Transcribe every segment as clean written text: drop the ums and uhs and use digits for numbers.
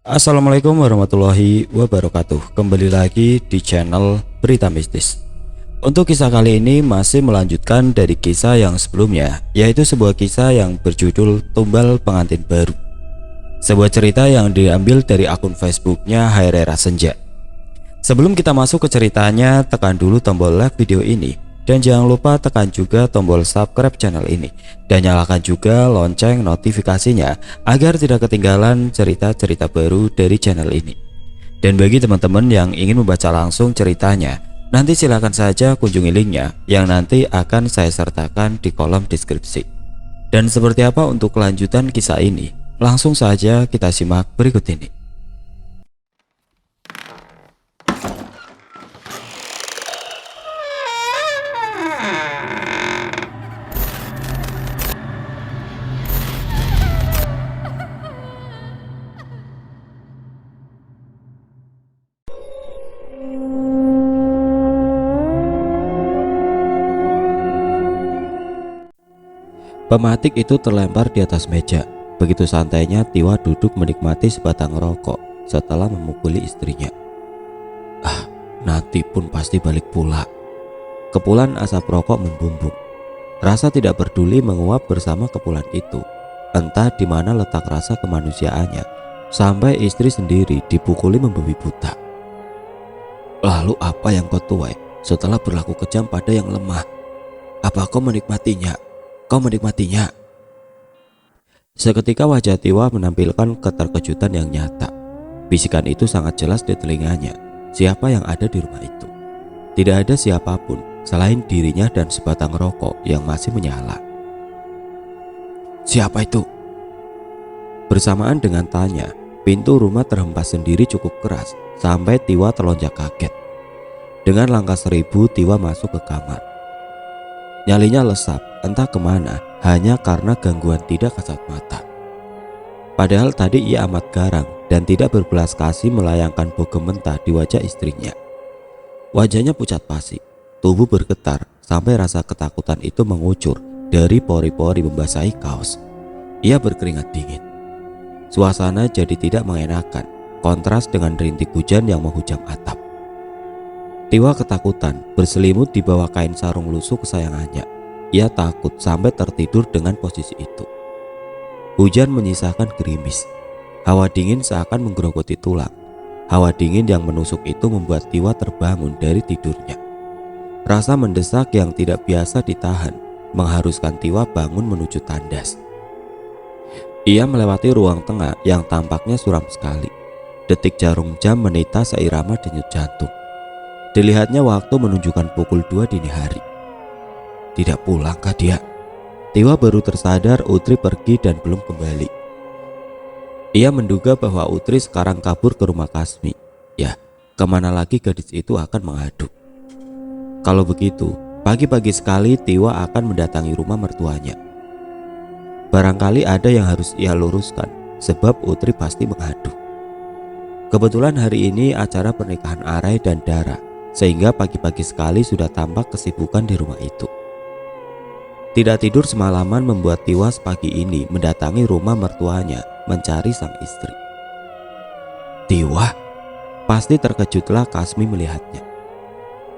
Assalamualaikum warahmatullahi wabarakatuh. Kembali lagi di channel Berita Mistis. Untuk kisah kali ini masih melanjutkan dari kisah yang sebelumnya, yaitu sebuah kisah yang berjudul Tumbal Pengantin Baru. Sebuah cerita yang diambil dari akun Facebooknya Hairera Senja. Sebelum kita masuk ke ceritanya, tekan dulu tombol like video ini. Dan jangan lupa tekan juga tombol subscribe channel ini. Dan nyalakan juga lonceng notifikasinya agar tidak ketinggalan cerita-cerita baru dari channel ini. Dan bagi teman-teman yang ingin membaca langsung ceritanya, nanti silakan saja kunjungi linknya yang nanti akan saya sertakan di kolom deskripsi. Dan seperti apa untuk kelanjutan kisah ini? Langsung saja kita simak berikut ini. Pematik itu terlempar di atas meja. Begitu santainya Tiwa duduk menikmati sebatang rokok setelah memukuli istrinya. Nanti pun pasti balik pula. Kepulan asap rokok membumbung. Rasa tidak peduli menguap bersama kepulan itu. Entah di mana letak rasa kemanusiaannya, sampai istri sendiri dipukuli membabi buta. Lalu apa yang kau tuai setelah berlaku kejam pada yang lemah? Apa kau menikmatinya? Kau menikmatinya? Seketika wajah Tiwa menampilkan keterkejutan yang nyata. Bisikan itu sangat jelas di telinganya. Siapa yang ada di rumah itu? Tidak ada siapapun selain dirinya dan sebatang rokok yang masih menyala. Siapa itu? Bersamaan dengan tanya, pintu rumah terhempas sendiri cukup keras sampai Tiwa terlonjak kaget. Dengan langkah 1000 Tiwa masuk ke kamar. Nyalinya lesap entah kemana hanya karena gangguan tidak kasat mata. Padahal tadi ia amat garang dan tidak berbelas kasih melayangkan bogem mentah di wajah istrinya. Wajahnya pucat pasi, tubuh bergetar sampai rasa ketakutan itu mengucur dari pori-pori membasahi kaos. Ia berkeringat dingin. Suasana jadi tidak mengenakan, kontras dengan rintik hujan yang menghujam atap. Tiwa ketakutan berselimut di bawah kain sarung lusuh kesayangannya. Ia takut sampai tertidur dengan posisi itu. Hujan menyisakan gerimis. Hawa dingin seakan menggerogoti tulang. Hawa dingin yang menusuk itu membuat Tiwa terbangun dari tidurnya. Rasa mendesak yang tidak biasa ditahan mengharuskan Tiwa bangun menuju tandas. Ia melewati ruang tengah yang tampaknya suram sekali. Detik jarum jam menita seirama denyut jantung. Dilihatnya waktu menunjukkan pukul 2 dini hari. Tidak pulangkah dia? Tiwa baru tersadar Utri pergi dan belum kembali. Ia menduga bahwa Utri sekarang kabur ke rumah Kasmi. Ya, kemana lagi gadis itu akan mengadu? Kalau begitu, pagi-pagi sekali Tiwa akan mendatangi rumah mertuanya. Barangkali ada yang harus ia luruskan, sebab Utri pasti mengadu. Kebetulan hari ini acara pernikahan Arai dan Dara, sehingga pagi-pagi sekali sudah tampak kesibukan di rumah itu. Tidak tidur semalaman membuat Tiwa pagi ini mendatangi rumah mertuanya mencari sang istri. Tiwa, pasti terkejutlah Kasmi melihatnya.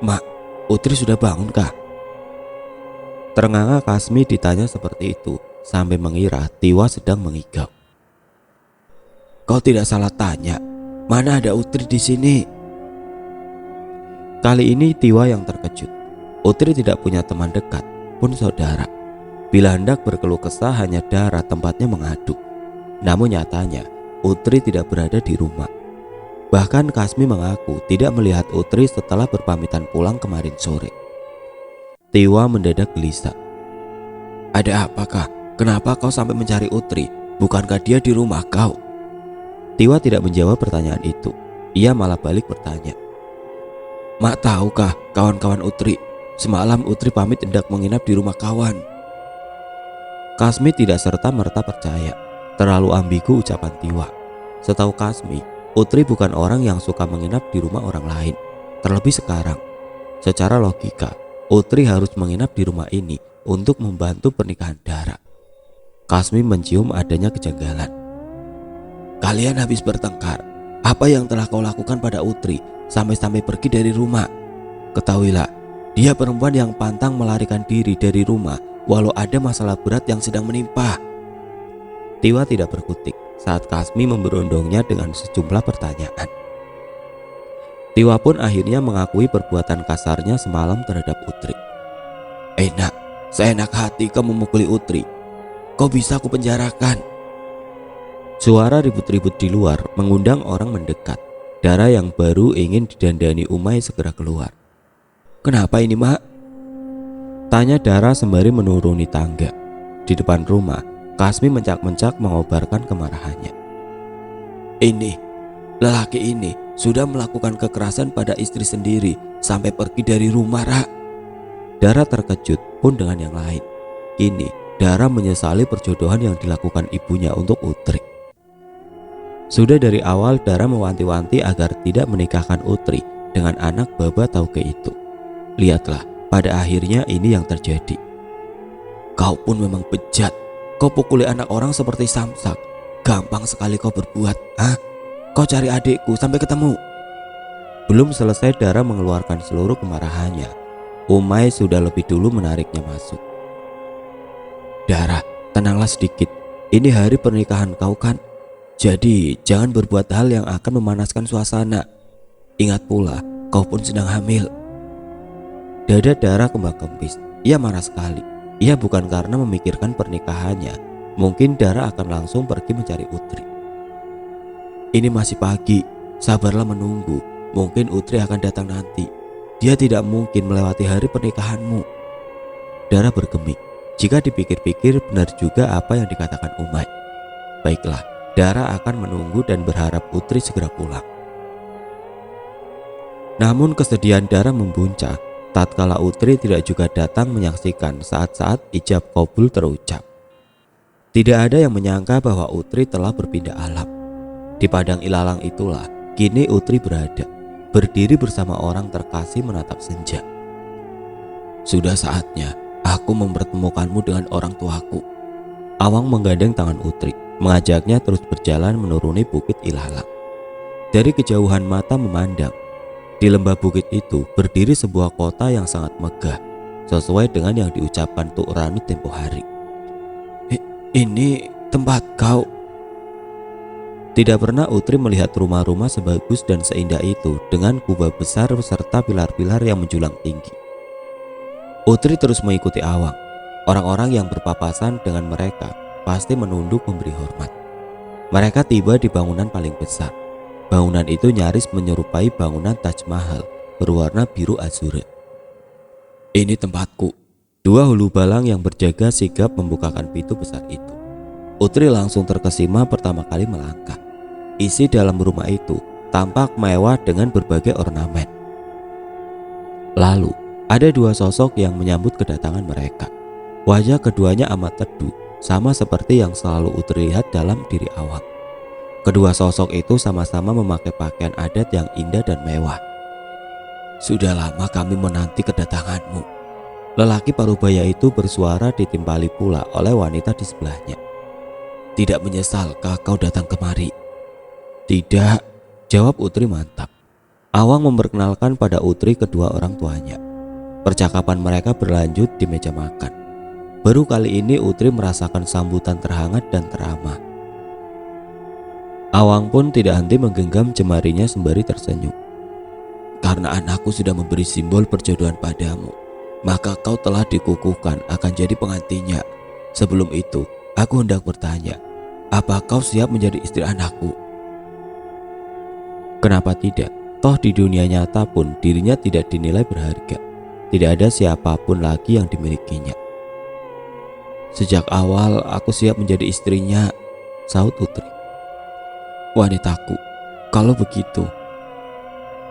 Mak, Utri sudah bangun kah? Terengah-engah Kasmi ditanya seperti itu sampai mengira Tiwa sedang mengigau. Kau tidak salah tanya, mana ada Utri di sini? Kali ini Tiwa yang terkejut. Utri tidak punya teman dekat pun saudara. Bila hendak berkeluh kesah hanya Dara tempatnya mengadu. Namun nyatanya Utri tidak berada di rumah. Bahkan Kasmi mengaku tidak melihat Utri setelah berpamitan pulang kemarin sore. Tiwa mendadak gelisah. Ada apakah? Kenapa kau sampai mencari Utri? Bukankah dia di rumah kau? Tiwa tidak menjawab pertanyaan itu. Ia malah balik bertanya. Mak tahukah kawan-kawan Utri? Semalam Utri pamit hendak menginap di rumah kawan. Kasmi tidak serta-merta percaya. Terlalu ambigu ucapan Tiwa. Setahu Kasmi, Utri bukan orang yang suka menginap di rumah orang lain. Terlebih sekarang. Secara logika, Utri harus menginap di rumah ini untuk membantu pernikahan Dara. Kasmi mencium adanya kejanggalan. kalian habis bertengkar. Apa yang telah kau lakukan pada Utri sampai-sampai pergi dari rumah? Ketahuilah, dia perempuan yang pantang melarikan diri dari rumah walau ada masalah berat yang sedang menimpa. Tiwa tidak berkutik saat Kasmi memberondongnya dengan sejumlah pertanyaan. Tiwa pun akhirnya mengakui perbuatan kasarnya semalam terhadap Utri. Enak, seenak hati kau memukuli Utri. Kau bisa aku penjarakan. Suara ribut-ribut di luar mengundang orang mendekat. Dara yang baru ingin didandani Umay segera keluar. Kenapa ini, Mak? Tanya Dara sembari menuruni tangga. Di depan rumah, Kasmi mencak-mencak mengobarkan kemarahannya. Lelaki ini sudah melakukan kekerasan pada istri sendiri sampai pergi dari rumah, Ra. Dara terkejut pun dengan yang lain. Kini Dara menyesali perjodohan yang dilakukan ibunya untuk Utri. Sudah dari awal Dara mewanti-wanti agar tidak menikahkan Utri dengan anak Baba Tauge itu. Lihatlah, pada akhirnya ini yang terjadi. Kau pun memang bejat. Kau pukuli anak orang seperti samsak. Gampang sekali kau berbuat, ah? Kau cari adikku sampai ketemu. Belum selesai Dara mengeluarkan seluruh kemarahannya, Umay sudah lebih dulu menariknya masuk. Dara, tenanglah sedikit. Ini hari pernikahan kau kan? Jadi jangan berbuat hal yang akan memanaskan suasana. Ingat pula, kau pun sedang hamil. Dada Dara kembang kempis. Ia marah sekali. Ia bukan karena memikirkan pernikahannya. Mungkin Dara akan langsung pergi mencari Utri. Ini masih pagi, sabarlah menunggu. Mungkin Utri akan datang nanti. Dia tidak mungkin melewati hari pernikahanmu. Dara bergeming. Jika dipikir-pikir benar juga apa yang dikatakan Umay. Baiklah, Dara akan menunggu dan berharap Utri segera pulang. Namun kesedihan Dara membuncah tatkala Utri tidak juga datang menyaksikan saat-saat ijab qabul terucap. Tidak ada yang menyangka bahwa Utri telah berpindah alam. Di padang ilalang itulah kini Utri berada, berdiri bersama orang terkasih menatap senja. Sudah saatnya aku mempertemukanmu dengan orang tuaku. Awang menggandeng tangan Utri, mengajaknya terus berjalan menuruni bukit ilalang. Dari kejauhan mata memandang, di lembah bukit itu berdiri sebuah kota yang sangat megah, sesuai dengan yang diucapkan Tuk Ranu tempo hari. Ini tempat kau? Tidak pernah Utri melihat rumah-rumah sebagus dan seindah itu dengan kubah besar serta pilar-pilar yang menjulang tinggi. Utri terus mengikuti Awang. Orang-orang yang berpapasan dengan mereka pasti menunduk memberi hormat. Mereka tiba di bangunan paling besar. Bangunan itu nyaris menyerupai bangunan Taj Mahal berwarna biru azure. Ini tempatku. Dua hulu balang yang berjaga sigap membukakan pintu besar itu. Utri langsung terkesima pertama kali melangkah. Isi dalam rumah itu tampak mewah dengan berbagai ornamen. Lalu ada dua sosok yang menyambut kedatangan mereka. Wajah keduanya amat teduh, sama seperti yang selalu Utri lihat dalam diri Awang. Kedua sosok itu sama-sama memakai pakaian adat yang indah dan mewah. Sudah lama kami menanti kedatanganmu. Lelaki parubaya itu bersuara ditimpali pula oleh wanita di sebelahnya. Tidak menyesalkah kau datang kemari? Tidak, jawab Utri mantap. Awang memperkenalkan pada Utri kedua orang tuanya. Percakapan mereka berlanjut di meja makan. Baru kali ini Utri merasakan sambutan terhangat dan teramah. Awang pun tidak henti menggenggam jemarinya sembari tersenyum. Karena anakku sudah memberi simbol perjodohan padamu, maka kau telah dikukuhkan akan jadi pengantinnya. Sebelum itu, aku hendak bertanya, apa kau siap menjadi istri anakku? Kenapa tidak? Toh di dunia nyata pun dirinya tidak dinilai berharga. Tidak ada siapapun lagi yang dimilikinya. Sejak awal aku siap menjadi istrinya, sahut Utri. Wanitaku, kalau begitu,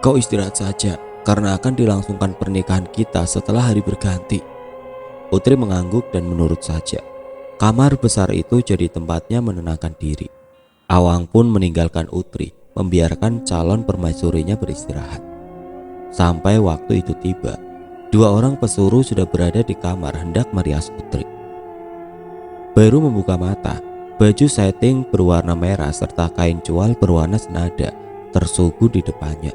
kau istirahat saja, karena akan dilangsungkan pernikahan kita setelah hari berganti. Utri mengangguk dan menurut saja. Kamar besar itu jadi tempatnya menenangkan diri. Awang pun meninggalkan Utri, membiarkan calon permaisurinya beristirahat. Sampai waktu itu tiba, dua orang pesuruh sudah berada di kamar hendak merias Utri. Baru membuka mata, Baju setting berwarna merah serta kain cual berwarna senada tersuguh di depannya.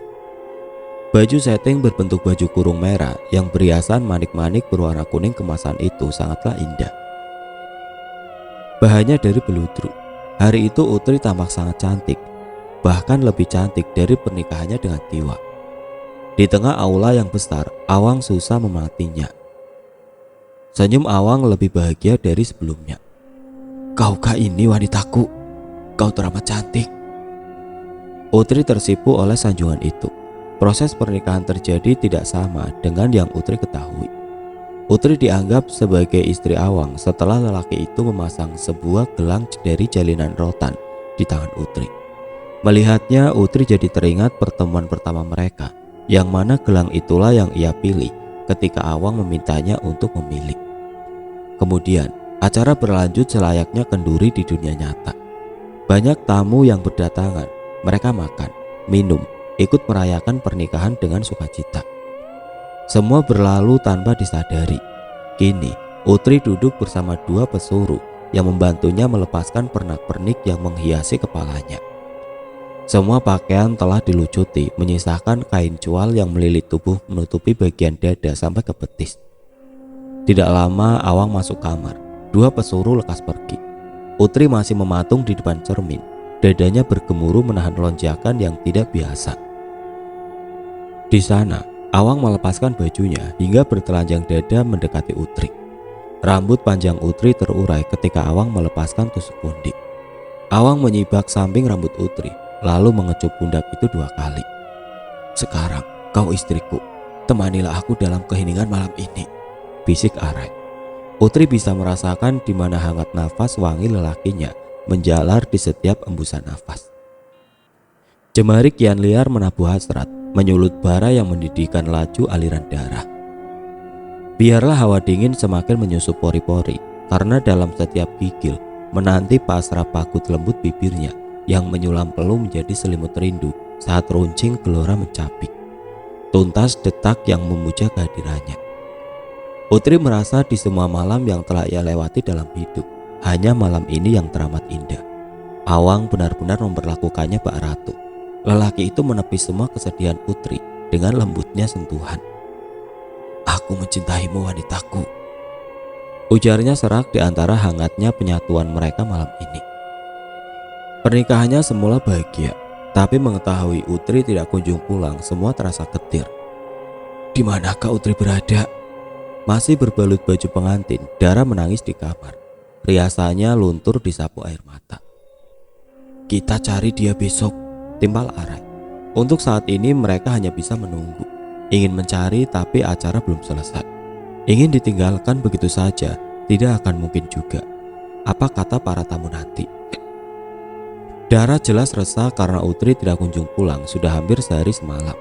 Baju setting berbentuk baju kurung merah yang beriasan manik-manik berwarna kuning kemasan itu sangatlah indah. Bahannya dari beludru. Hari itu Utri tampak sangat cantik, bahkan lebih cantik dari pernikahannya dengan Tiwa. Di tengah aula yang besar, Awang susah mematinya. Senyum Awang lebih bahagia dari sebelumnya. "Kaukah ini wanitaku? Kau teramat cantik." Utri tersipu oleh sanjungan itu. Proses pernikahan terjadi tidak sama dengan yang Utri ketahui. Utri dianggap sebagai istri Awang setelah lelaki itu memasang sebuah gelang dari jalinan rotan di tangan Utri. Melihatnya, Utri jadi teringat pertemuan pertama mereka, yang mana gelang itulah yang ia pilih ketika Awang memintanya untuk memilih. Kemudian, acara berlanjut selayaknya kenduri di dunia nyata. Banyak tamu yang berdatangan, mereka makan, minum, ikut merayakan pernikahan dengan sukacita. Semua berlalu tanpa disadari. Kini, Utri duduk bersama dua pesuruh yang membantunya melepaskan pernak-pernik yang menghiasi kepalanya. Semua pakaian telah dilucuti, menyisakan kain cual yang melilit tubuh menutupi bagian dada sampai ke betis. Tidak lama Awang masuk kamar. Dua pesuruh lekas pergi. Utri masih mematung di depan cermin. Dadanya bergemuruh menahan lonjakan yang tidak biasa. Di sana, Awang melepaskan bajunya hingga bertelanjang dada mendekati Utri. Rambut panjang Utri terurai ketika Awang melepaskan tusuk kundi. Awang menyibak samping rambut Utri, lalu mengecup pundak itu 2 kali. "Sekarang kau istriku, temanilah aku dalam keheningan malam ini," bisik Arai. Utri bisa merasakan di mana hangat nafas wangi lelakinya menjalar di setiap embusan nafas. Jemari kian liar menabuh hasrat, menyulut bara yang mendidihkan laju aliran darah. Biarlah hawa dingin semakin menyusup pori-pori, karena dalam setiap gigil menanti pasrah pagut lembut bibirnya yang menyulam peluh menjadi selimut rindu saat runcing gelora mencapik. Tuntas detak yang memuja kehadirannya. Utri merasa di semua malam yang telah ia lewati dalam hidup, hanya malam ini yang teramat indah. Awang benar-benar memperlakukannya bak ratu. Lelaki itu menepis semua kesedihan Utri dengan lembutnya sentuhan. "Aku mencintaimu wanitaku," ujarnya serak di antara hangatnya penyatuan mereka malam ini. Pernikahannya semula bahagia, tapi mengetahui Utri tidak kunjung pulang, semua terasa getir. "Di manakah Utri berada?" Masih berbalut baju pengantin, Dara menangis di kamar. Riasannya luntur disapu air mata. "Kita cari dia besok," timpal Arai. Untuk saat ini mereka hanya bisa menunggu. Ingin mencari tapi acara belum selesai. Ingin ditinggalkan begitu saja tidak akan mungkin juga. Apa kata para tamu nanti? Dara jelas resah karena Utri tidak kunjung pulang sudah hampir sehari semalam.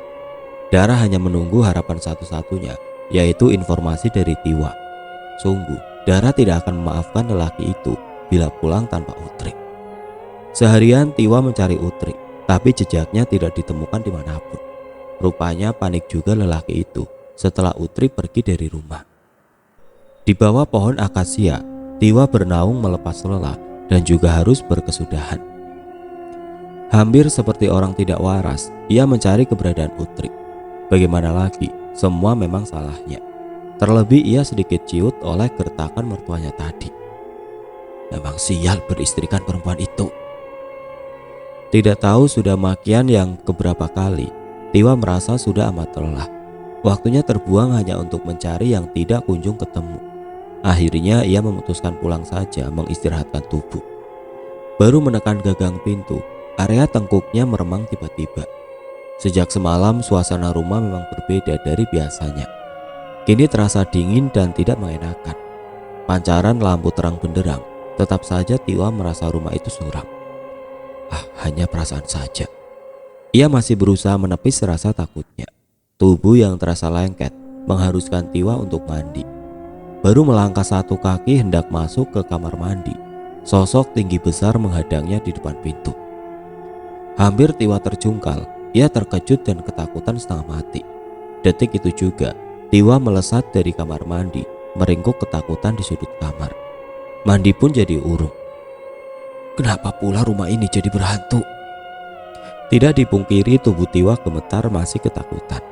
Dara hanya menunggu harapan satu-satunya, yaitu informasi dari Tiwa. Sungguh, Dara tidak akan memaafkan lelaki itu bila pulang tanpa Utri. Seharian Tiwa mencari Utri, tapi jejaknya tidak ditemukan dimanapun. Rupanya panik juga lelaki itu setelah Utri pergi dari rumah. Di bawah pohon akasia, Tiwa bernaung melepas lelah dan juga harus berkesudahan. Hampir seperti orang tidak waras, ia mencari keberadaan Utri. Bagaimana lagi? Semua memang salahnya. Terlebih ia sedikit ciut oleh gertakan mertuanya tadi. Memang sial beristrikan perempuan itu. Tidak tahu sudah makian yang keberapa kali, Tiwa merasa sudah amat lelah. Waktunya terbuang hanya untuk mencari yang tidak kunjung ketemu. Akhirnya ia memutuskan pulang saja mengistirahatkan tubuh. Baru menekan gagang pintu, area tengkuknya meremang tiba-tiba. Sejak semalam suasana rumah memang berbeda dari biasanya. Kini terasa dingin dan tidak mengenakan. Pancaran lampu terang benderang, tetap saja Tiwa merasa rumah itu suram. Hanya perasaan saja. Ia masih berusaha menepis rasa takutnya. Tubuh yang terasa lengket mengharuskan Tiwa untuk mandi. Baru melangkah 1 kaki hendak masuk ke kamar mandi, sosok tinggi besar menghadangnya di depan pintu. Hampir Tiwa terjungkal. Ia terkejut dan ketakutan setengah mati. Detik itu juga, Tiwa melesat dari kamar mandi, meringkuk ketakutan di sudut kamar. Mandi pun jadi urung. Kenapa pula rumah ini jadi berhantu? Tidak dipungkiri tubuh Tiwa gemetar masih ketakutan.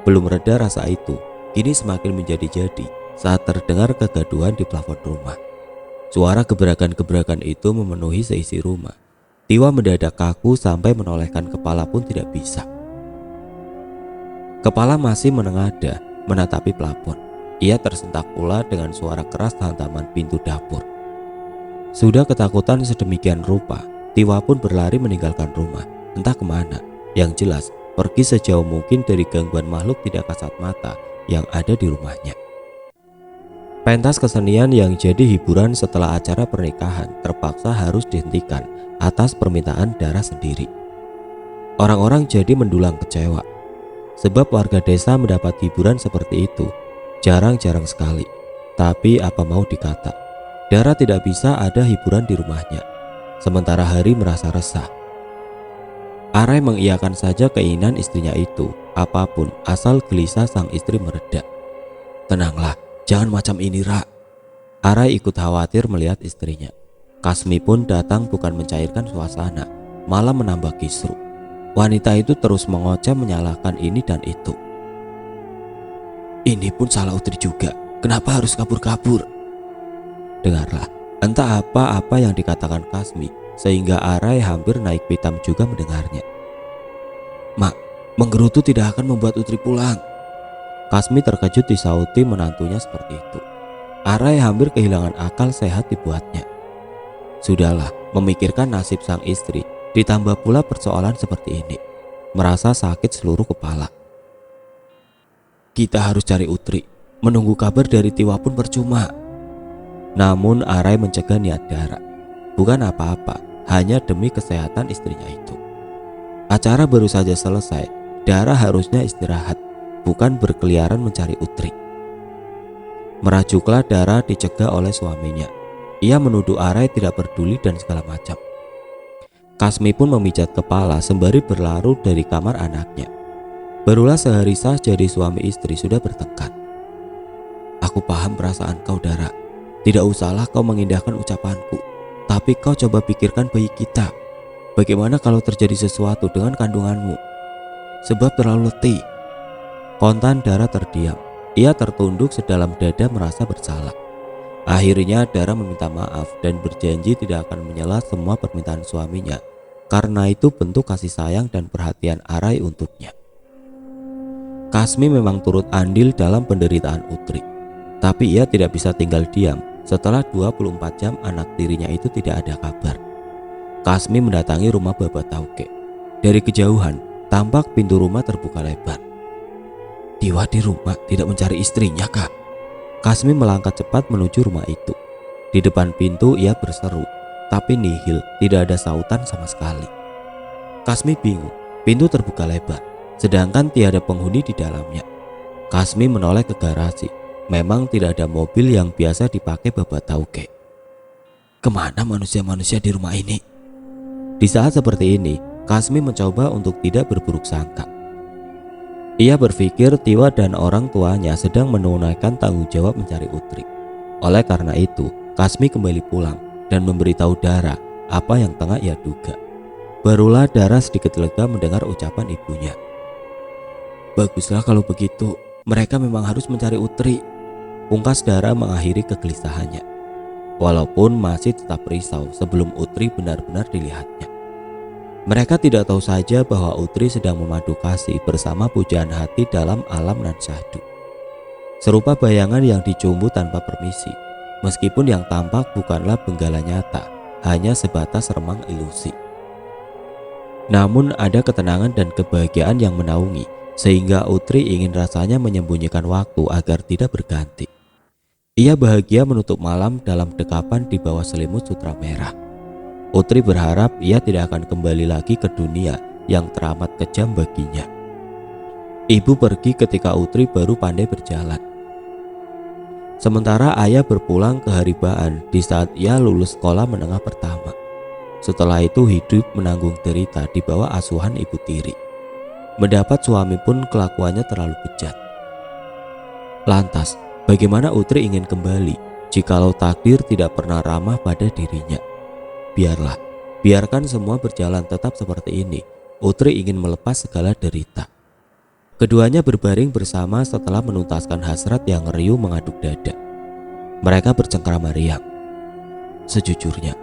Belum reda rasa itu, kini semakin menjadi-jadi saat terdengar kegaduhan di plafon rumah. Suara gebrakan-gebrakan itu memenuhi seisi rumah. Tiwa mendadak kaku sampai menolehkan kepala pun tidak bisa. Kepala masih menengadah menatapi plafon. Ia tersentak pula dengan suara keras hantaman pintu dapur. Sudah ketakutan sedemikian rupa, Tiwa pun berlari meninggalkan rumah, entah kemana. Yang jelas, pergi sejauh mungkin dari gangguan makhluk tidak kasat mata yang ada di rumahnya. Pentas kesenian yang jadi hiburan setelah acara pernikahan terpaksa harus dihentikan atas permintaan Dara sendiri. Orang-orang jadi mendulang kecewa, sebab warga desa mendapat hiburan seperti itu jarang-jarang sekali. Tapi apa mau dikata, Dara tidak bisa ada hiburan di rumahnya, sementara Hari merasa resah. Arai mengiyakan saja keinginan istrinya itu, apapun asal gelisah sang istri mereda. Tenanglah, jangan macam ini, Ra. Arai ikut khawatir melihat istrinya. Kasmi pun datang bukan mencairkan suasana, malah menambah kisru. Wanita itu terus mengoceh menyalahkan ini dan itu. Ini pun salah Utri juga, kenapa harus kabur-kabur? Dengarlah, entah apa-apa yang dikatakan Kasmi, sehingga Arai hampir naik pitam juga mendengarnya. Mak, menggerutu tidak akan membuat Utri pulang. Kasmi terkejut disauti menantunya seperti itu. Arai hampir kehilangan akal sehat dibuatnya. Sudahlah, memikirkan nasib sang istri, ditambah pula persoalan seperti ini. Merasa sakit seluruh kepala. Kita harus cari Utri, menunggu kabar dari Tiwa pun percuma. Namun Arai mencegah niat Dara. Bukan apa-apa, hanya demi kesehatan istrinya itu. Acara baru saja selesai, Dara harusnya istirahat, bukan berkeliaran mencari Utri. Merajuklah Dara dicegah oleh suaminya. Ia menuduh Arai tidak peduli dan segala macam. Kasmi pun memijat kepala sembari berlaru dari kamar anaknya. Barulah sehari sah jadi suami istri sudah bertengkar. Aku paham perasaan kau, Dara. Tidak usahlah kau mengindahkan ucapanku, tapi kau coba pikirkan bayi kita. Bagaimana kalau terjadi sesuatu dengan kandunganmu? Sebab terlalu letih. Kontan Dara terdiam. Ia tertunduk sedalam dada merasa bersalah. Akhirnya Dara meminta maaf dan berjanji tidak akan menyela semua permintaan suaminya, karena itu bentuk kasih sayang dan perhatian Arai untuknya. Kasmi memang turut andil dalam penderitaan Utri, tapi ia tidak bisa tinggal diam. Setelah 24 jam anak tirinya itu tidak ada kabar. Kasmi mendatangi rumah Bapak Tauke. Dari kejauhan, tampak pintu rumah terbuka lebar. Tiwa di rumah tidak mencari istrinya, Kak. Kasmi melangkah cepat menuju rumah itu. Di depan pintu ia berseru, tapi nihil, tidak ada sautan sama sekali. Kasmi bingung, pintu terbuka lebar, sedangkan tiada penghuni di dalamnya. Kasmi menoleh ke garasi. Memang tidak ada mobil yang biasa dipakai Bapak Tauke. Kemana manusia-manusia di rumah ini? Di saat seperti ini, Kasmi mencoba untuk tidak berburuk sangka. Ia berpikir Tiwa dan orang tuanya sedang menunaikan tanggung jawab mencari Utri. Oleh karena itu, Kasmi kembali pulang dan memberitahu Dara apa yang tengah ia duga. Barulah Dara sedikit lega mendengar ucapan ibunya. Baguslah kalau begitu, mereka memang harus mencari Utri. Pungkas Dara mengakhiri kegelisahannya, walaupun masih tetap risau sebelum Utri benar-benar dilihatnya. Mereka tidak tahu saja bahwa Utri sedang memadu kasih bersama pujaan hati dalam alam nan syahdu. Serupa bayangan yang dicumbu tanpa permisi, meskipun yang tampak bukanlah benggala nyata, hanya sebatas remang ilusi. Namun ada ketenangan dan kebahagiaan yang menaungi, sehingga Utri ingin rasanya menyembunyikan waktu agar tidak berganti. Ia bahagia menutup malam dalam dekapan di bawah selimut sutra merah. Utri berharap ia tidak akan kembali lagi ke dunia yang teramat kejam baginya. Ibu pergi ketika Utri baru pandai berjalan. Sementara ayah berpulang ke Haribaan di saat ia lulus sekolah menengah pertama. Setelah itu hidup menanggung derita di bawah asuhan ibu tiri. Mendapat suami pun kelakuannya terlalu bejat. Lantas, bagaimana Utri ingin kembali jikalau takdir tidak pernah ramah pada dirinya? Biarlah, Biarkan semua berjalan tetap seperti ini. Utri ingin melepas segala derita. Keduanya berbaring bersama setelah menuntaskan hasrat yang riuh mengaduk dada. Mereka bercengkrama riang. Sejujurnya,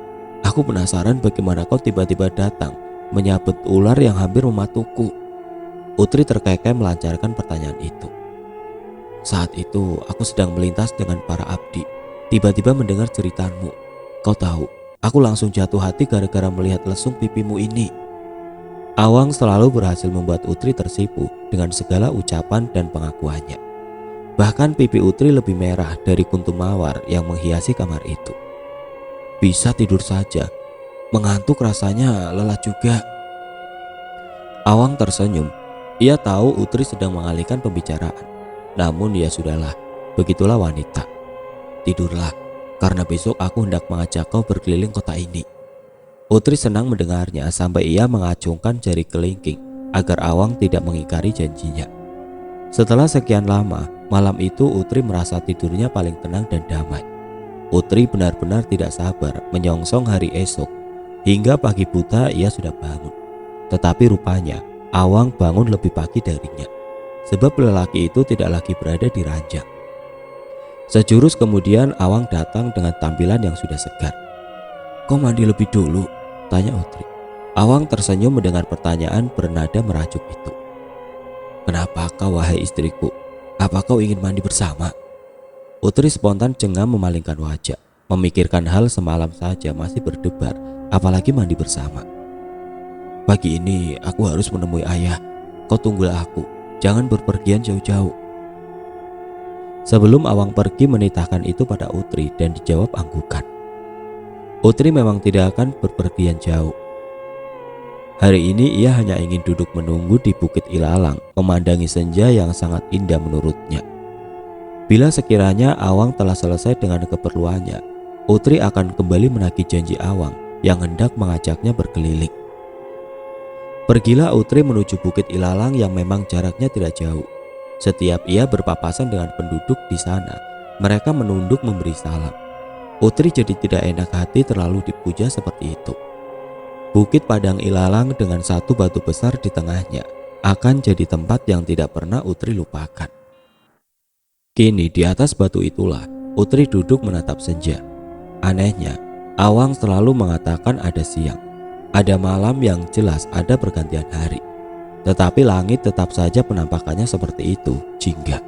aku penasaran bagaimana kau tiba-tiba datang menyabet ular yang hampir mematuku. Utri terkekeh melancarkan pertanyaan itu. Saat itu aku sedang melintas dengan para abdi. Tiba-tiba mendengar ceritamu. Kau tahu, aku langsung jatuh hati gara-gara melihat lesung pipimu ini. Awang selalu berhasil membuat Utri tersipu dengan segala ucapan dan pengakuannya. Bahkan pipi Utri lebih merah dari kuntum mawar yang menghiasi kamar itu. Bisa tidur saja, mengantuk rasanya lelah juga. Awang tersenyum. Ia tahu Utri sedang mengalihkan pembicaraan. Namun ya sudahlah, begitulah wanita. Tidurlah, karena besok aku hendak mengajak kau berkeliling kota ini. Utri senang mendengarnya sampai ia mengacungkan jari kelingking agar Awang tidak mengingkari janjinya. Setelah sekian lama, malam itu Utri merasa tidurnya paling tenang dan damai. Utri benar-benar tidak sabar menyongsong hari esok. Hingga pagi buta ia sudah bangun. Tetapi rupanya Awang bangun lebih pagi darinya. Sebab lelaki itu tidak lagi berada di ranjang. Sejurus kemudian Awang datang dengan tampilan yang sudah segar. Kau mandi lebih dulu? Tanya Utri. Awang tersenyum mendengar pertanyaan bernada merajuk itu. Kenapa kau wahai istriku? Apa kau ingin mandi bersama? Utri spontan cengam memalingkan wajah. Memikirkan hal semalam saja masih berdebar, apalagi mandi bersama. Pagi ini aku harus menemui ayah. Kau tunggulah aku, jangan berpergian jauh-jauh. Sebelum Awang pergi menitahkan itu pada Utri dan dijawab anggukan. Utri memang tidak akan berpergian jauh. Hari ini ia hanya ingin duduk menunggu di Bukit Ilalang, memandangi senja yang sangat indah menurutnya. Bila sekiranya Awang telah selesai dengan keperluannya, Utri akan kembali menagih janji Awang yang hendak mengajaknya berkeliling. Pergilah Utri menuju Bukit Ilalang yang memang jaraknya tidak jauh. Setiap ia berpapasan dengan penduduk di sana, mereka menunduk memberi salam. Utri jadi tidak enak hati terlalu dipuja seperti itu. Bukit Padang Ilalang dengan satu batu besar di tengahnya akan jadi tempat yang tidak pernah Utri lupakan. Kini di atas batu itulah Utri duduk menatap senja. Anehnya, Awang selalu mengatakan ada siang, ada malam yang jelas ada pergantian hari. Tetapi langit tetap saja penampakannya seperti itu, jingga.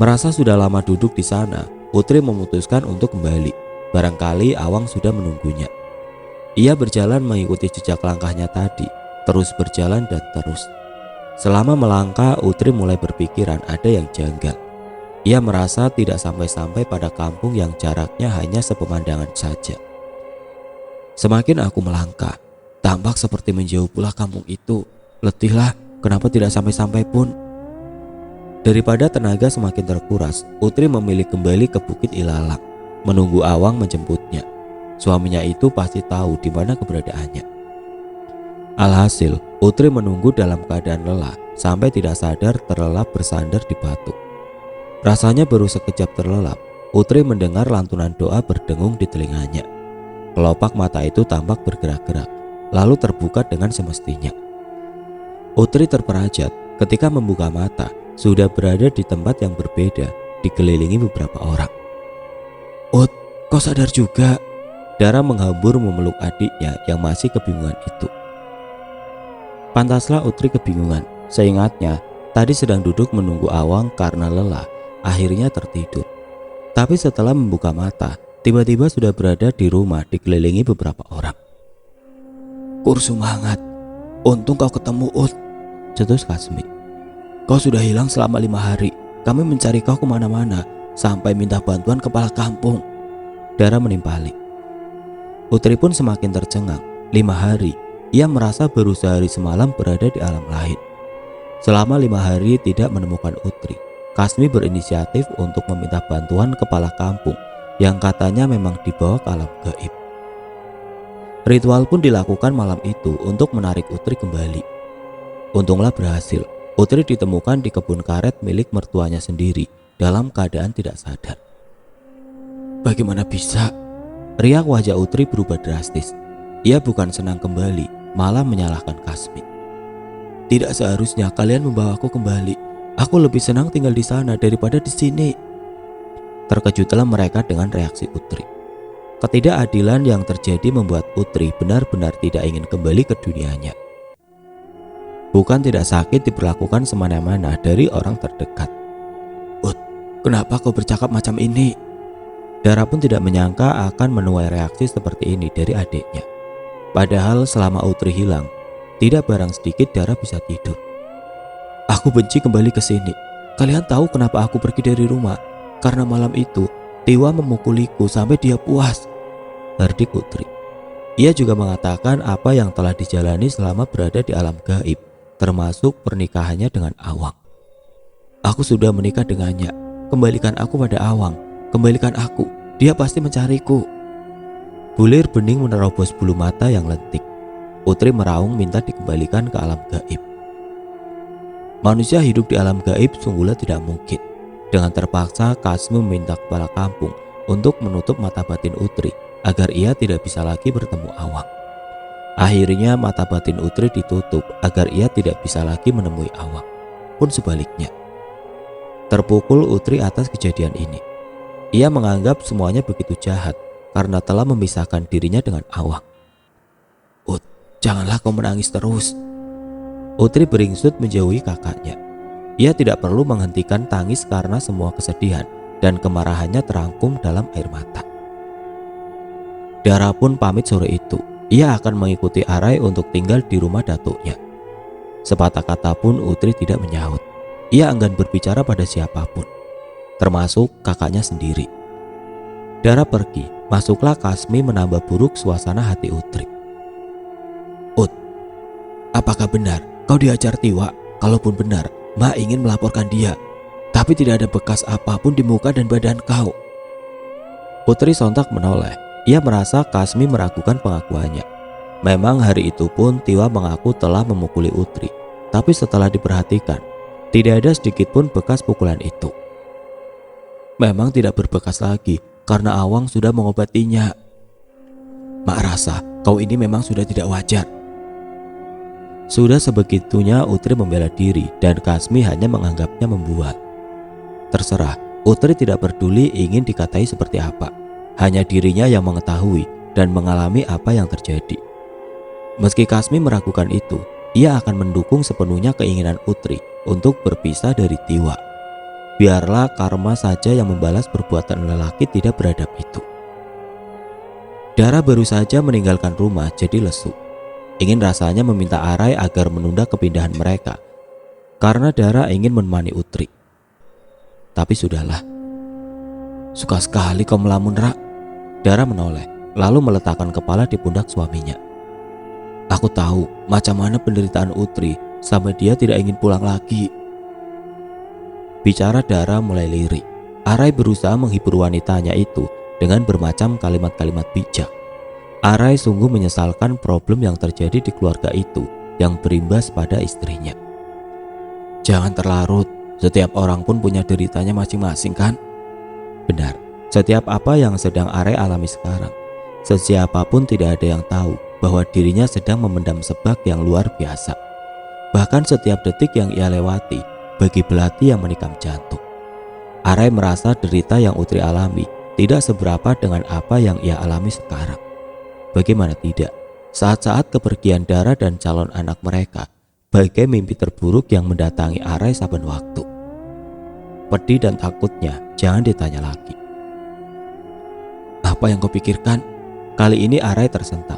Merasa sudah lama duduk di sana, Utri memutuskan untuk kembali. Barangkali Awang sudah menunggunya. Ia berjalan mengikuti jejak langkahnya tadi, terus berjalan dan terus. Selama melangkah, Utri mulai berpikiran ada yang janggal. Ia merasa tidak sampai-sampai pada kampung yang jaraknya hanya sepemandangan saja. Semakin aku melangkah, tampak seperti menjauh pula kampung itu. Letihlah, kenapa tidak sampai-sampai pun? Daripada tenaga semakin terkuras, Utri memilih kembali ke Bukit Ilalang, menunggu Awang menjemputnya. Suaminya itu pasti tahu di mana keberadaannya. Alhasil, Utri menunggu dalam keadaan lelah sampai tidak sadar terlelap bersandar di batu. Rasanya baru sekejap terlelap, Utri mendengar lantunan doa berdengung di telinganya. Kelopak mata itu tampak bergerak-gerak, lalu terbuka dengan semestinya. Utri terperajat ketika membuka mata, sudah berada di tempat yang berbeda, dikelilingi beberapa orang. Ut, kau sadar juga? Dara menghambur memeluk adiknya yang masih kebingungan itu. Pantaslah Utri kebingungan, seingatnya tadi sedang duduk menunggu Awang karena lelah, akhirnya tertidur. Tapi setelah membuka mata, tiba-tiba sudah berada di rumah dikelilingi beberapa orang. Kursumangat, untung kau ketemu Ut, cetus Kasmi. Kau sudah hilang selama 5 hari. Kami mencari kau kemana-mana sampai minta bantuan kepala kampung. Dara menimpali. Utri pun semakin tercengang. 5 hari, ia merasa baru sehari semalam berada di alam lain. Selama 5 hari tidak menemukan Utri, Kasmi berinisiatif untuk meminta bantuan kepala kampung yang katanya memang dibawa ke alam gaib. Ritual pun dilakukan malam itu untuk menarik Utri kembali. Untunglah berhasil. Utri ditemukan di kebun karet milik mertuanya sendiri dalam keadaan tidak sadar. Bagaimana bisa? Riak wajah Utri berubah drastis. Ia bukan senang kembali, malah menyalahkan Kasmi. Tidak seharusnya kalian membawaku kembali. Aku lebih senang tinggal di sana daripada di sini. Terkejutlah mereka dengan reaksi Utri. Ketidakadilan yang terjadi membuat Utri benar-benar tidak ingin kembali ke dunianya. Bukan tidak sakit diperlakukan semena-mena dari orang terdekat. Ut, kenapa kau bercakap macam ini? Dara pun tidak menyangka akan menuai reaksi seperti ini dari adiknya. Padahal selama Utri hilang, tidak barang sedikit Dara bisa tidur. Aku benci kembali ke sini. Kalian tahu kenapa aku pergi dari rumah? Karena malam itu Tiwa memukuliku sampai dia puas, hardik Utri. Ia juga mengatakan apa yang telah dijalani selama berada di alam gaib, termasuk pernikahannya dengan Awang. Aku sudah menikah dengannya. Kembalikan aku pada Awang. Kembalikan aku. Dia pasti mencariku. Bulir bening menerobos bulu mata yang lentik. Utri meraung minta dikembalikan ke alam gaib. Manusia hidup di alam gaib sungguhnya tidak mungkin. Dengan terpaksa Kasmi meminta kepala kampung untuk menutup mata batin Utri agar ia tidak bisa lagi bertemu Awang. Akhirnya mata batin Utri ditutup agar ia tidak bisa lagi menemui Awang. Pun sebaliknya. Terpukul Utri atas kejadian ini. Ia menganggap semuanya begitu jahat karena telah memisahkan dirinya dengan Awang. Ut, janganlah kau menangis terus. Utri beringsut menjauhi kakaknya. Ia tidak perlu menghentikan tangis karena semua kesedihan dan kemarahannya terangkum dalam air mata. Dara pun pamit sore itu. Ia akan mengikuti Arai untuk tinggal di rumah datuknya. Sepatah kata pun Utri tidak menyahut. Ia enggan berbicara pada siapapun, termasuk kakaknya sendiri. Dara pergi, masuklah Kasmi menambah buruk suasana hati Utri. Ut, apakah benar kau diajar Tiwa? Kalaupun benar, Mak ingin melaporkan dia. Tapi tidak ada bekas apapun di muka dan badan kau. Utri sontak menoleh. Ia merasa Kasmi meragukan pengakuannya. Memang hari itu pun Tiwa mengaku telah memukuli Utri. Tapi setelah diperhatikan, tidak ada sedikit pun bekas pukulan itu. Memang tidak berbekas lagi karena Awang sudah mengobatinya. Mak rasa kau ini memang sudah tidak wajar. Sudah sebegitunya Utri membela diri dan Kasmi hanya menganggapnya membual. Terserah, Utri tidak peduli ingin dikatai seperti apa. Hanya dirinya yang mengetahui dan mengalami apa yang terjadi. Meski Kasmi meragukan itu, ia akan mendukung sepenuhnya keinginan Utri untuk berpisah dari Tiwa. Biarlah karma saja yang membalas perbuatan lelaki tidak beradab itu. Dara baru saja meninggalkan rumah jadi lesu. Ingin rasanya meminta Arai agar menunda kepindahan mereka karena Dara ingin menemani Utri. Tapi sudahlah. Suka sekali kau melamun, Ra. Dara menoleh, lalu meletakkan kepala di pundak suaminya. Aku tahu macam mana penderitaan Utri sampai dia tidak ingin pulang lagi. Bicara Dara mulai lirik. Arai berusaha menghibur wanitanya itu dengan bermacam kalimat-kalimat bijak. Arai sungguh menyesalkan problem yang terjadi di keluarga itu yang berimbas pada istrinya. Jangan terlarut, setiap orang pun punya deritanya masing-masing kan? Benar, setiap apa yang sedang Arai alami sekarang, sesiapapun tidak ada yang tahu bahwa dirinya sedang memendam sebab yang luar biasa. Bahkan setiap detik yang ia lewati bagi belati yang menikam jantung. Arai merasa derita yang Utri alami tidak seberapa dengan apa yang ia alami sekarang. Bagaimana tidak, saat-saat kepergian Dara dan calon anak mereka bagai mimpi terburuk yang mendatangi Arai saben waktu. Pedih dan takutnya jangan ditanya lagi. Apa yang kau pikirkan? Kali ini Arai tersentak.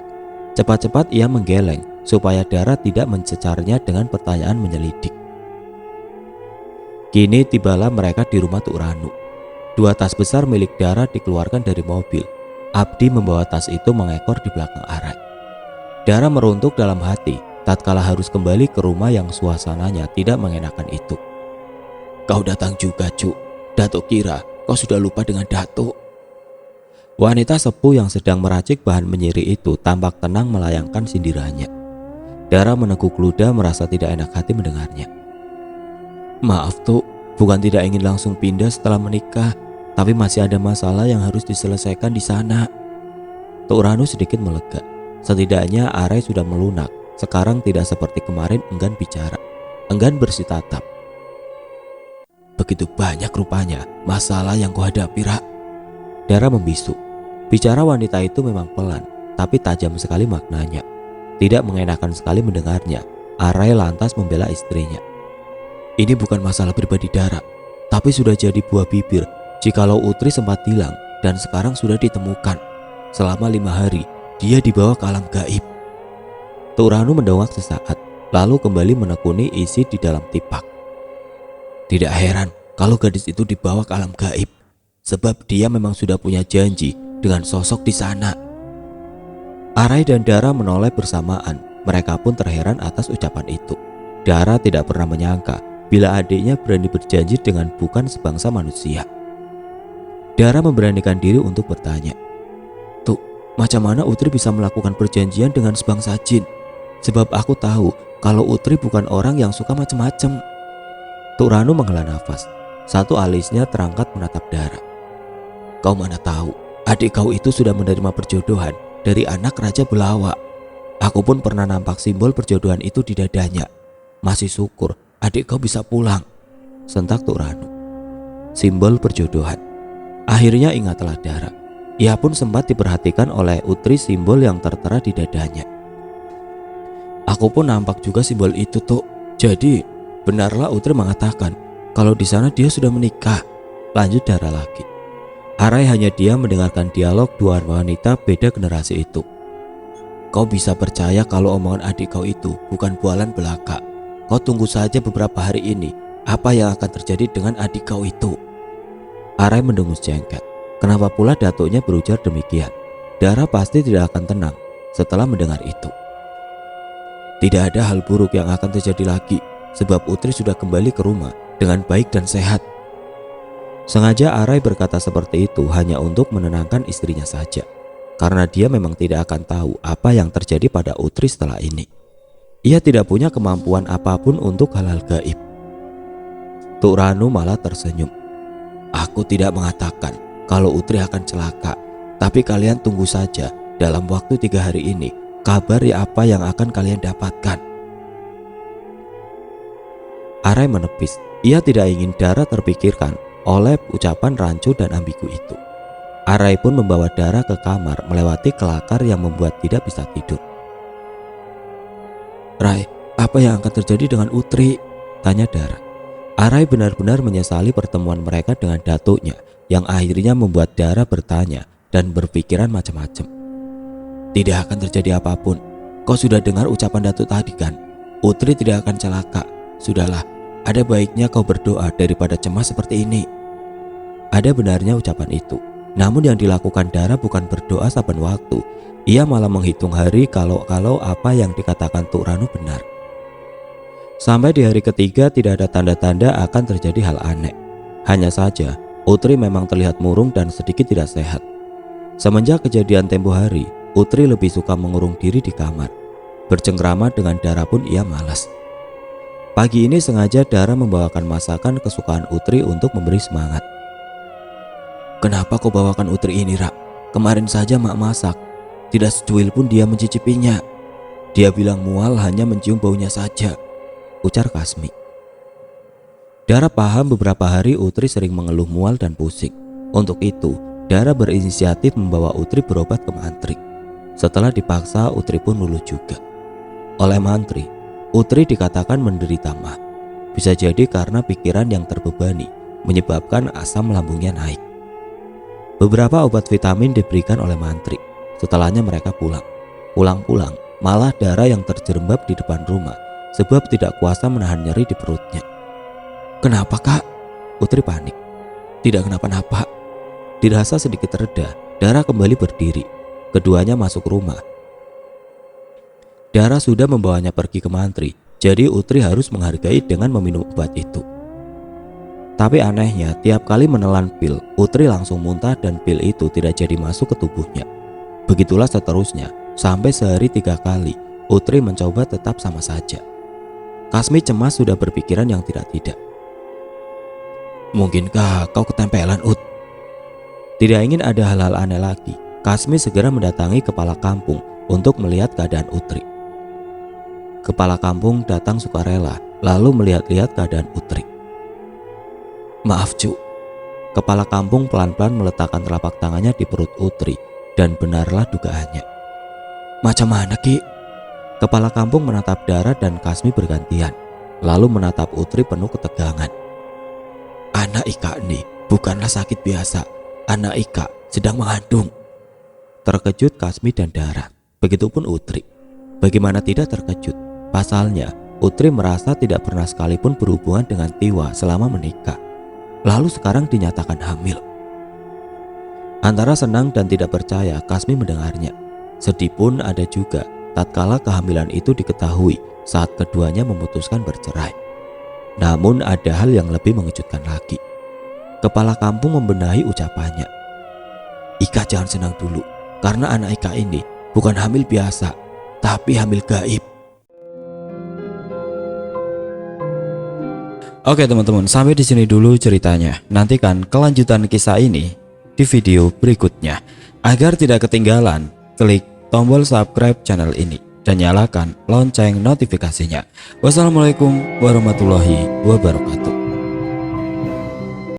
Cepat-cepat ia menggeleng supaya Dara tidak mencecarnya dengan pertanyaan menyelidik. Kini tibalah mereka di rumah Tuk Ranu. 2 tas besar milik Dara dikeluarkan dari mobil. Abdi membawa tas itu mengekor di belakang Arai. Dara meruntuk dalam hati tatkala harus kembali ke rumah yang suasananya tidak mengenakan itu. Kau datang juga, Cuk. Datuk kira kau sudah lupa dengan Datuk. Wanita sepuh yang sedang meracik bahan menyiri itu tampak tenang melayangkan sindirannya. Dara meneguk ludah merasa tidak enak hati mendengarnya. Maaf Tuk, bukan tidak ingin langsung pindah setelah menikah, tapi masih ada masalah yang harus diselesaikan di sana. Tuk Ranu sedikit melega. Setidaknya Arai sudah melunak. Sekarang tidak seperti kemarin enggan bicara, enggan bersih tatap. Begitu banyak rupanya masalah yang kau hadapi, Ra. Dara membisu. Bicara wanita itu memang pelan, tapi tajam sekali maknanya. Tidak mengenakan sekali mendengarnya. Arai lantas membela istrinya. Ini bukan masalah pribadi Dara, tapi sudah jadi buah bibir jikalau Utri sempat hilang dan sekarang sudah ditemukan. Selama 5 hari dia dibawa ke alam gaib. Tuk Ranu mendongak sesaat, lalu kembali menekuni isi di dalam tipak. Tidak heran kalau gadis itu dibawa ke alam gaib, sebab dia memang sudah punya janji dengan sosok di sana. Arai dan Dara menoleh bersamaan. Mereka pun terheran atas ucapan itu. Dara tidak pernah menyangka bila adiknya berani berjanji dengan bukan sebangsa manusia. Dara memberanikan diri untuk bertanya, "Tuh, macam mana Utri bisa melakukan perjanjian dengan sebangsa jin? Sebab aku tahu kalau Utri bukan orang yang suka macam-macam." Tuk Ranu menghela nafas. Satu alisnya terangkat menatap Dara. "Kau mana tahu, adik kau itu sudah menerima perjodohan dari anak Raja Belawa. Aku pun pernah nampak simbol perjodohan itu di dadanya. Masih syukur adik kau bisa pulang," sentak Tuk Ranu. Simbol perjodohan. Akhirnya ingatlah Dara. Ia pun sempat diperhatikan oleh Utri simbol yang tertera di dadanya. "Aku pun nampak juga simbol itu, Tuk. Jadi benarlah Utri mengatakan kalau di sana dia sudah menikah," lanjut Dara lagi. Arai hanya diam mendengarkan dialog dua wanita beda generasi itu. "Kau bisa percaya kalau omongan adik kau itu bukan bualan belaka. Kau tunggu saja beberapa hari ini apa yang akan terjadi dengan adik kau itu." Arai mendengus jengket. Kenapa pula datuknya berujar demikian? Dara pasti tidak akan tenang setelah mendengar itu. Tidak ada hal buruk yang akan terjadi lagi, sebab Utri sudah kembali ke rumah dengan baik dan sehat. Sengaja Arai berkata seperti itu hanya untuk menenangkan istrinya saja, karena dia memang tidak akan tahu apa yang terjadi pada Utri setelah ini. Ia tidak punya kemampuan apapun untuk hal-hal gaib. Tuk Ranu malah tersenyum. "Aku tidak mengatakan kalau Utri akan celaka, tapi kalian tunggu saja dalam waktu 3 hari ini kabar apa yang akan kalian dapatkan." Arai menepis. Ia tidak ingin Dara terpikirkan oleh ucapan rancu dan ambigu itu. Arai pun membawa Dara ke kamar melewati kelakar yang membuat tidak bisa tidur. "Rai, apa yang akan terjadi dengan Utri?" tanya Dara. Arai benar-benar menyesali pertemuan mereka dengan datuknya yang akhirnya membuat Dara bertanya dan berpikiran macam-macam. "Tidak akan terjadi apapun. Kau sudah dengar ucapan datuk tadi kan? Utri tidak akan celaka. Sudahlah, ada baiknya kau berdoa daripada cemas seperti ini." Ada benarnya ucapan itu. Namun yang dilakukan Dara bukan berdoa saben waktu. Ia malah menghitung hari kalau apa yang dikatakan Tuk Ranu benar. Sampai di hari ketiga tidak ada tanda-tanda akan terjadi hal aneh. Hanya saja Utri memang terlihat murung dan sedikit tidak sehat. Semenjak kejadian tempo hari, Utri lebih suka mengurung diri di kamar. Bercengkrama dengan Dara pun ia malas. Pagi ini sengaja Dara membawakan masakan kesukaan Utri untuk memberi semangat. "Kenapa kau bawakan Utri ini, Ra? Kemarin saja mak masak. Tidak secuil pun dia mencicipinya. Dia bilang mual hanya mencium baunya saja," ujar Kasmi. Dara paham beberapa hari Utri sering mengeluh mual dan pusing. Untuk itu, Dara berinisiatif membawa Utri berobat ke mantri. Setelah dipaksa, Utri pun luluh juga. Oleh mantri, Utri dikatakan menderita mah. Bisa jadi karena pikiran yang terbebani menyebabkan asam lambungnya naik. Beberapa obat vitamin diberikan oleh mantri. Setelahnya mereka pulang. Pulang-pulang, malah Dara yang terjerembab di depan rumah sebab tidak kuasa menahan nyeri di perutnya. "Kenapa, Kak?" Utri panik. "Tidak kenapa-napa." Dirasa sedikit reda, Dara kembali berdiri. Keduanya masuk rumah. Dara sudah membawanya pergi ke mantri, jadi Utri harus menghargai dengan meminum obat itu. Tapi anehnya, tiap kali menelan pil, Utri langsung muntah dan pil itu tidak jadi masuk ke tubuhnya. Begitulah seterusnya, sampai sehari 3 kali, Utri mencoba tetap sama saja. Kasmi cemas sudah berpikiran yang tidak-tidak. "Mungkinkah kau ketempelan, Ut?" Tidak ingin ada hal-hal aneh lagi, Kasmi segera mendatangi kepala kampung untuk melihat keadaan Utri. Kepala kampung datang sukarela lalu melihat-lihat keadaan Utri. "Maaf Cu." Kepala kampung pelan-pelan meletakkan telapak tangannya di perut Utri dan benarlah dugaannya. "Macam mana Ki?" Kepala kampung menatap Dara dan Kasmi bergantian, lalu menatap Utri penuh ketegangan. "Anak Ika ini bukanlah sakit biasa. Anak Ika sedang mengandung." Terkejut Kasmi dan Dara. Begitupun Utri. Bagaimana tidak terkejut? Pasalnya, Utri merasa tidak pernah sekalipun berhubungan dengan Tiwa selama menikah. Lalu sekarang dinyatakan hamil. Antara senang dan tidak percaya, Kasmi mendengarnya. Sedih pun ada juga tatkala kehamilan itu diketahui saat keduanya memutuskan bercerai. Namun ada hal yang lebih mengejutkan lagi. Kepala kampung membenahi ucapannya. "Ika jangan senang dulu, karena anak Ika ini bukan hamil biasa, tapi hamil gaib." Oke teman-teman, sampai di sini dulu ceritanya. Nantikan kelanjutan kisah ini di video berikutnya. Agar tidak ketinggalan, klik tombol subscribe channel ini dan nyalakan lonceng notifikasinya. Wassalamualaikum warahmatullahi wabarakatuh.